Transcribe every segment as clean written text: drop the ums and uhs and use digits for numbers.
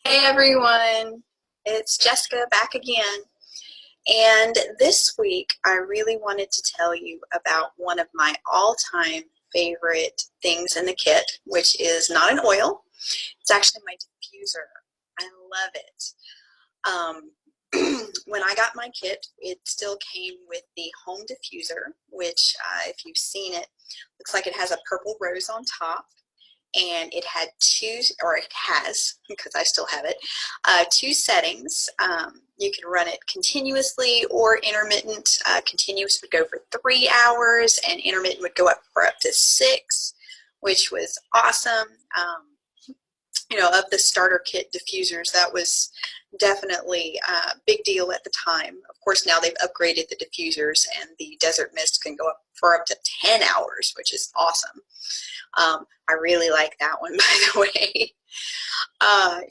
Hey everyone, it's Jessica back again. And this week I really wanted to tell you about one of my all-time favorite things in the kit, which is not an oil. It's actually my diffuser. I love it. When I got my kit, it still came with the home diffuser, which if you've seen it, looks like it has a purple rose on top. And it had it has, because I still have it, two settings. You can run it continuously or intermittent. Continuous would go for 3 hours, and intermittent would go up for up to 6, which was awesome. Of the starter kit diffusers, that was definitely a big deal at the time. Of course, now they've upgraded the diffusers, and the Desert Mist can go up for up to 10 hours, which is awesome. I really like that one, by the way.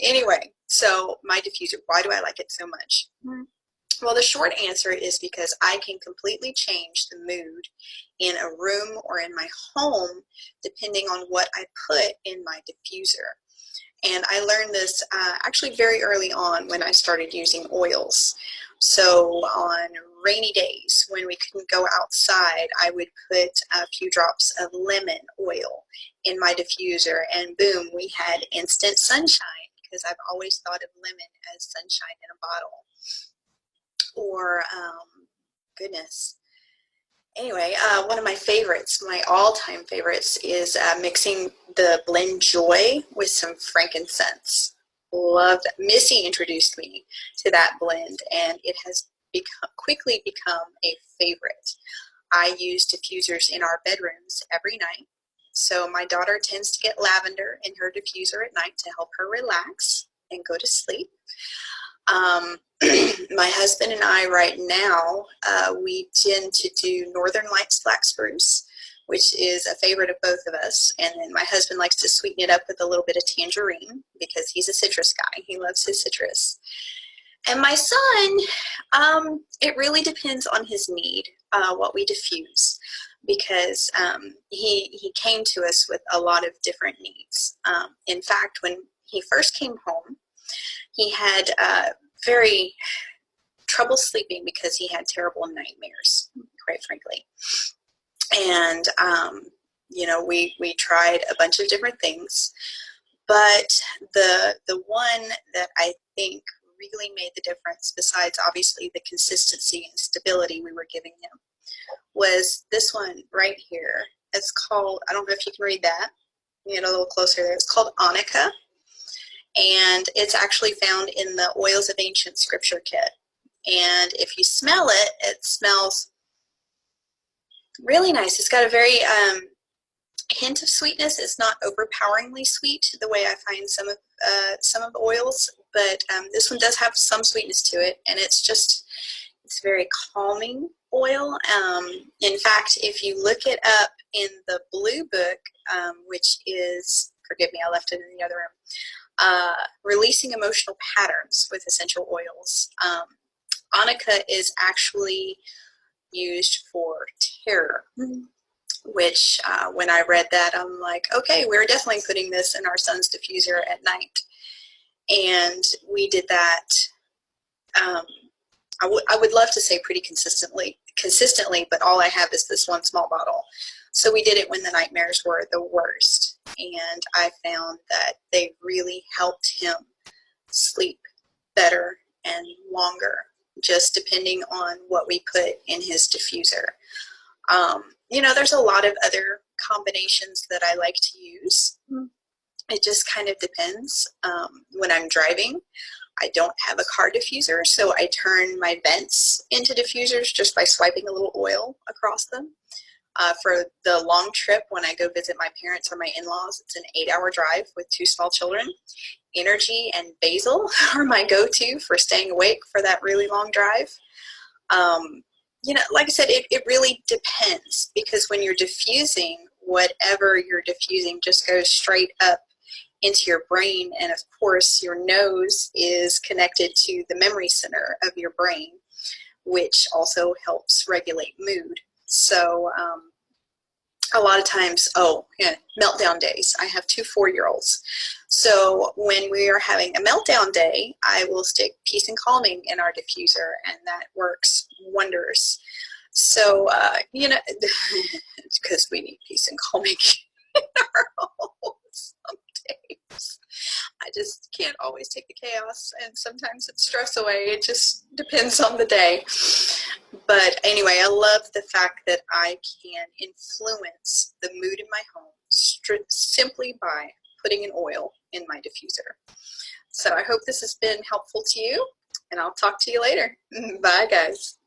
Anyway, so my diffuser, why do I like it so much? Well, the short answer is because I can completely change the mood in a room or in my home depending on what I put in my diffuser. And I learned this actually very early on when I started using oils. So on rainy days when we couldn't go outside, I would put a few drops of lemon oil in my diffuser, and boom, we had instant sunshine, because I've always thought of lemon as sunshine in a bottle. Or, goodness. Anyway, one of my favorites, my all-time favorites, is mixing the blend Joy with some frankincense. Love that. Missy introduced me to that blend, and it has quickly become a favorite. I use diffusers in our bedrooms every night. So my daughter tends to get lavender in her diffuser at night to help her relax and go to sleep. My husband and I right now, we tend to do Northern Lights Black Spruce, which is a favorite of both of us. And then my husband likes to sweeten it up with a little bit of Tangerine, because he's a citrus guy. He loves his citrus. And my son, it really depends on his need, what we diffuse, because he came to us with a lot of different needs. In fact, when he first came home, he had very trouble sleeping because he had terrible nightmares, quite frankly. And, we tried a bunch of different things, but the one that I think really made the difference, besides obviously the consistency and stability we were giving him, was this one right here. It's called, I don't know if you can read that, get a little closer there. It's called Onycha, and it's actually found in the Oils of Ancient Scripture kit. And if you smell it, it smells really nice. It's got a very hint of sweetness. It's not overpoweringly sweet the way I find some of the oils, but this one does have some sweetness to it, and it's very calming oil. In fact, if you look it up in the Blue Book, which is, forgive me, I left it in the other room, Releasing Emotional Patterns with Essential Oils, Onycha is actually used for terror, which when I read that, I'm like, okay, we're definitely putting this in our son's diffuser at night. And we did that, I would love to say pretty consistently, but all I have is this one small bottle. So we did it when the nightmares were the worst, and I found that they really helped him sleep better and longer, just depending on what we put in his diffuser. There's a lot of other combinations that I like to use. It just kind of depends. When I'm driving, I don't have a car diffuser, so I turn my vents into diffusers just by swiping a little oil across them. For the long trip, when I go visit my parents or my in-laws, it's an 8-hour drive with 2 small children. Energy and basil are my go-to for staying awake for that really long drive. Like I said, it really depends, because when you're diffusing, whatever you're diffusing just goes straight up into your brain, and of course your nose is connected to the memory center of your brain, which also helps regulate mood. So a lot of times, oh, yeah, meltdown days. I have two 4-year-olds. So when we are having a meltdown day, I will stick peace and calming in our diffuser, and that works wonders. So, you know, because we need peace and calming in our homes some days. I just can't always take the chaos, and sometimes it's stress away. It just depends on the day. But anyway, I love the fact that I can influence the mood in my home simply by putting an oil in my diffuser. So I hope this has been helpful to you, and I'll talk to you later. Bye, guys.